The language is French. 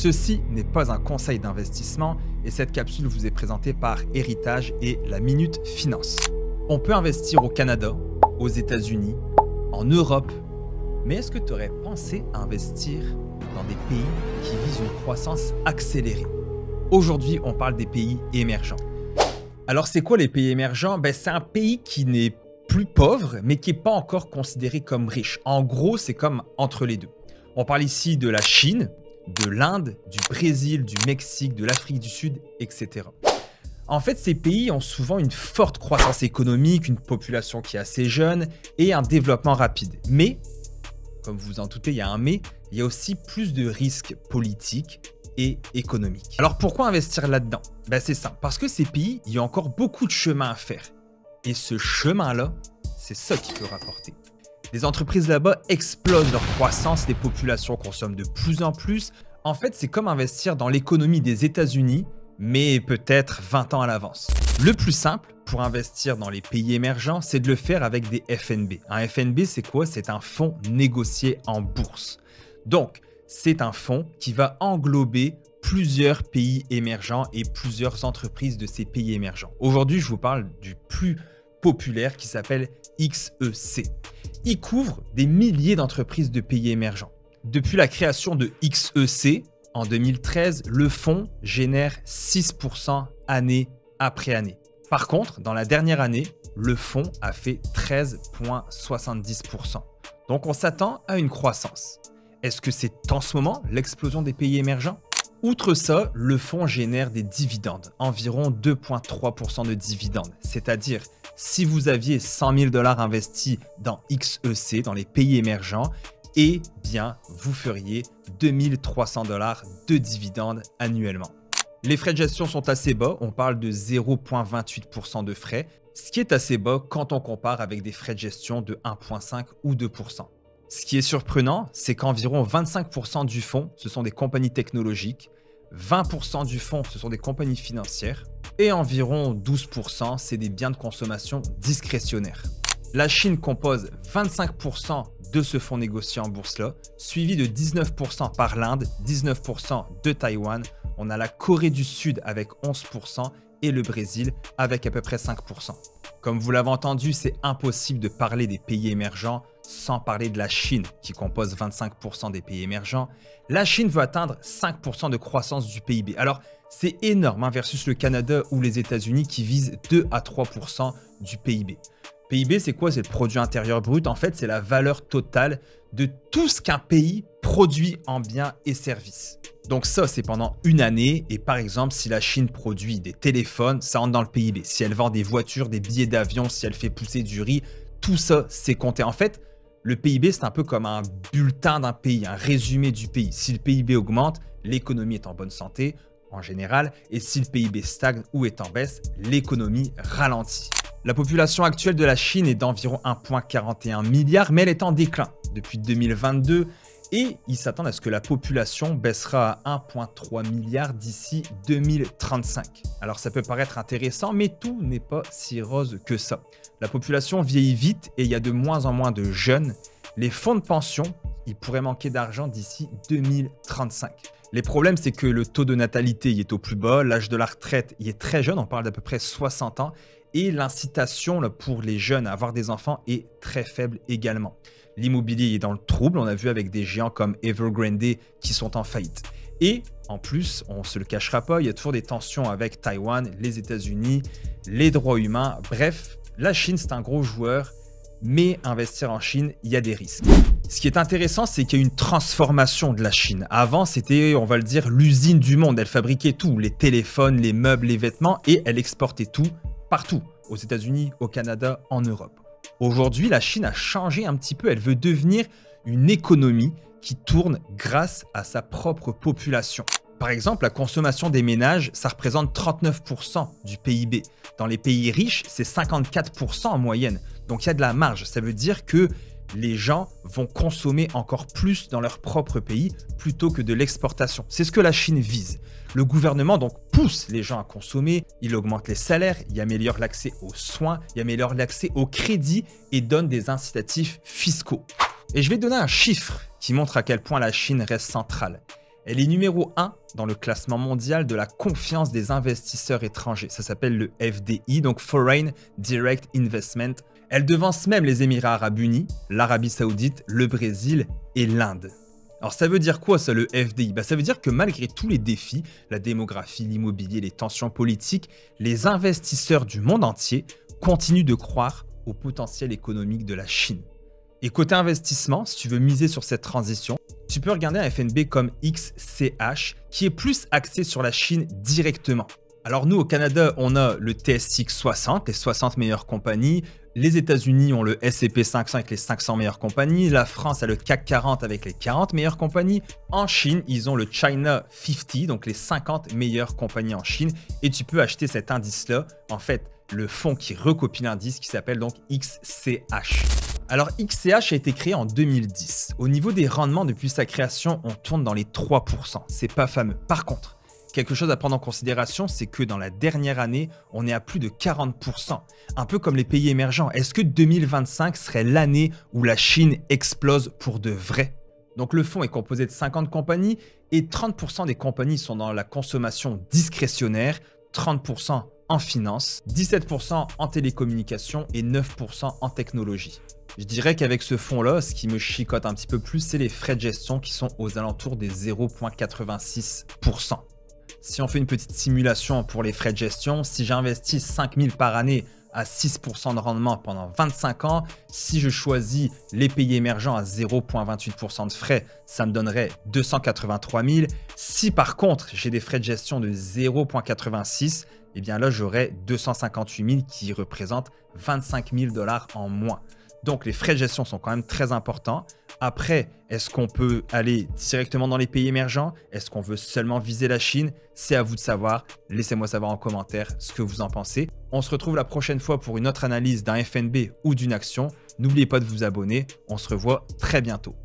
Ceci n'est pas un conseil d'investissement et cette capsule vous est présentée par Héritage et la Minute Finance. On peut investir au Canada, aux États-Unis, en Europe, mais est-ce que tu aurais pensé investir dans des pays qui visent une croissance accélérée? Aujourd'hui, on parle des pays émergents. Alors, c'est quoi les pays émergents? C'est un pays qui n'est plus pauvre, mais qui n'est pas encore considéré comme riche. En gros, c'est comme entre les deux. On parle ici de la Chine, de l'Inde, du Brésil, du Mexique, de l'Afrique du Sud, etc. En fait, ces pays ont souvent une forte croissance économique, une population qui est assez jeune et un développement rapide. Mais, comme vous en doutez, il y a un mais, il y a aussi plus de risques politiques et économiques. Alors pourquoi investir là-dedans? C'est simple, parce que ces pays, il y a encore beaucoup de chemin à faire. Et ce chemin-là, c'est ça qui peut rapporter. Les entreprises là-bas explosent leur croissance, les populations consomment de plus en plus. En fait, c'est comme investir dans l'économie des États-Unis, mais peut-être 20 ans à l'avance. Le plus simple pour investir dans les pays émergents, c'est de le faire avec des FNB. Un FNB, c'est quoi? C'est un fonds négocié en bourse. Donc, c'est un fonds qui va englober plusieurs pays émergents et plusieurs entreprises de ces pays émergents. Aujourd'hui, je vous parle du plus populaire qui s'appelle XEC. Il couvre des milliers d'entreprises de pays émergents. Depuis la création de XEC, en 2013, le fonds génère 6% année après année. Par contre, dans la dernière année, le fonds a fait 13,70%. Donc, on s'attend à une croissance. Est-ce que c'est en ce moment l'explosion des pays émergents? Outre ça, le fonds génère des dividendes, environ 2,3% de dividendes. C'est-à-dire, si vous aviez 100 000 $ investis dans XEC, dans les pays émergents, eh bien, vous feriez 2 300 $ de dividendes annuellement. Les frais de gestion sont assez bas, on parle de 0,28% de frais, ce qui est assez bas quand on compare avec des frais de gestion de 1,5 ou 2%. Ce qui est surprenant, c'est qu'environ 25% du fonds, ce sont des compagnies technologiques, 20% du fonds, ce sont des compagnies financières, et environ 12%, c'est des biens de consommation discrétionnaires. La Chine compose 25% de ce fonds négocié en bourse-là, suivi de 19% par l'Inde, 19% de Taïwan. On a la Corée du Sud avec 11% et le Brésil avec à peu près 5%. Comme vous l'avez entendu, c'est impossible de parler des pays émergents sans parler de la Chine, qui compose 25% des pays émergents. La Chine veut atteindre 5% de croissance du PIB. Alors, c'est énorme versus le Canada ou les États-Unis qui visent 2 à 3% du PIB. PIB, c'est quoi? C'est le produit intérieur brut. En fait, c'est la valeur totale de tout ce qu'un pays produit en biens et services. Donc ça, c'est pendant une année. Et par exemple, si la Chine produit des téléphones, ça rentre dans le PIB. Si elle vend des voitures, des billets d'avion, si elle fait pousser du riz, tout ça, c'est compté. En fait, le PIB, c'est un peu comme un bulletin d'un pays, un résumé du pays. Si le PIB augmente, l'économie est en bonne santé en général. Et si le PIB stagne ou est en baisse, l'économie ralentit. La population actuelle de la Chine est d'environ 1,41 milliard, mais elle est en déclin depuis 2022 et ils s'attendent à ce que la population baissera à 1,3 milliard d'ici 2035. Alors ça peut paraître intéressant, mais tout n'est pas si rose que ça. La population vieillit vite et il y a de moins en moins de jeunes. Les fonds de pension, ils pourraient manquer d'argent d'ici 2035. Les problèmes, c'est que le taux de natalité y est au plus bas, l'âge de la retraite y est très jeune, on parle d'à peu près 60 ans, et l'incitation pour les jeunes à avoir des enfants est très faible également. L'immobilier est dans le trouble, on a vu avec des géants comme Evergrande qui sont en faillite. Et en plus, on ne se le cachera pas, il y a toujours des tensions avec Taïwan, les États-Unis, les droits humains. Bref, la Chine, c'est un gros joueur, mais investir en Chine, il y a des risques. Ce qui est intéressant, c'est qu'il y a une transformation de la Chine. Avant, c'était, on va le dire, l'usine du monde. Elle fabriquait tout, les téléphones, les meubles, les vêtements, et elle exportait tout partout, aux États-Unis, au Canada, en Europe. Aujourd'hui, la Chine a changé un petit peu. Elle veut devenir une économie qui tourne grâce à sa propre population. Par exemple, la consommation des ménages, ça représente 39% du PIB. Dans les pays riches, c'est 54% en moyenne. Donc, il y a de la marge. Ça veut dire que les gens vont consommer encore plus dans leur propre pays plutôt que de l'exportation. C'est ce que la Chine vise. Le gouvernement donc pousse les gens à consommer, il augmente les salaires, il améliore l'accès aux soins, il améliore l'accès au crédit et donne des incitatifs fiscaux. Et je vais donner un chiffre qui montre à quel point la Chine reste centrale. Elle est numéro 1 dans le classement mondial de la confiance des investisseurs étrangers. Ça s'appelle le FDI, donc Foreign Direct Investment. Elle devance même les Émirats Arabes Unis, l'Arabie Saoudite, le Brésil et l'Inde. Alors ça veut dire quoi ça, le FDI? Ça veut dire que malgré tous les défis, la démographie, l'immobilier, les tensions politiques, les investisseurs du monde entier continuent de croire au potentiel économique de la Chine. Et côté investissement, si tu veux miser sur cette transition, tu peux regarder un FNB comme XCH qui est plus axé sur la Chine directement. Alors nous au Canada, on a le TSX 60, les 60 meilleures compagnies. Les États-Unis ont le S&P 500 avec les 500 meilleures compagnies. La France a le CAC 40 avec les 40 meilleures compagnies. En Chine, ils ont le China 50, donc les 50 meilleures compagnies en Chine. Et tu peux acheter cet indice-là, en fait, le fonds qui recopie l'indice qui s'appelle donc XCH. Alors XCH a été créé en 2010. Au niveau des rendements depuis sa création, on tourne dans les 3%. C'est pas fameux. Par contre, quelque chose à prendre en considération, c'est que dans la dernière année, on est à plus de 40%. Un peu comme les pays émergents. Est-ce que 2025 serait l'année où la Chine explose pour de vrai? Donc le fonds est composé de 50 compagnies et 30% des compagnies sont dans la consommation discrétionnaire, 30% en finance, 17% en télécommunications et 9% en technologie. Je dirais qu'avec ce fonds-là, ce qui me chicote un petit peu plus, c'est les frais de gestion qui sont aux alentours des 0,86%. Si on fait une petite simulation pour les frais de gestion, si j'investis 5 000 par année à 6% de rendement pendant 25 ans, si je choisis les pays émergents à 0,28% de frais, ça me donnerait 283 000. Si par contre, j'ai des frais de gestion de 0,86, eh bien là, j'aurais 258 000 qui représentent 25 000 $ en moins. Donc, les frais de gestion sont quand même très importants. Après, est-ce qu'on peut aller directement dans les pays émergents? Est-ce qu'on veut seulement viser la Chine? C'est à vous de savoir. Laissez-moi savoir en commentaire ce que vous en pensez. On se retrouve la prochaine fois pour une autre analyse d'un FNB ou d'une action. N'oubliez pas de vous abonner. On se revoit très bientôt.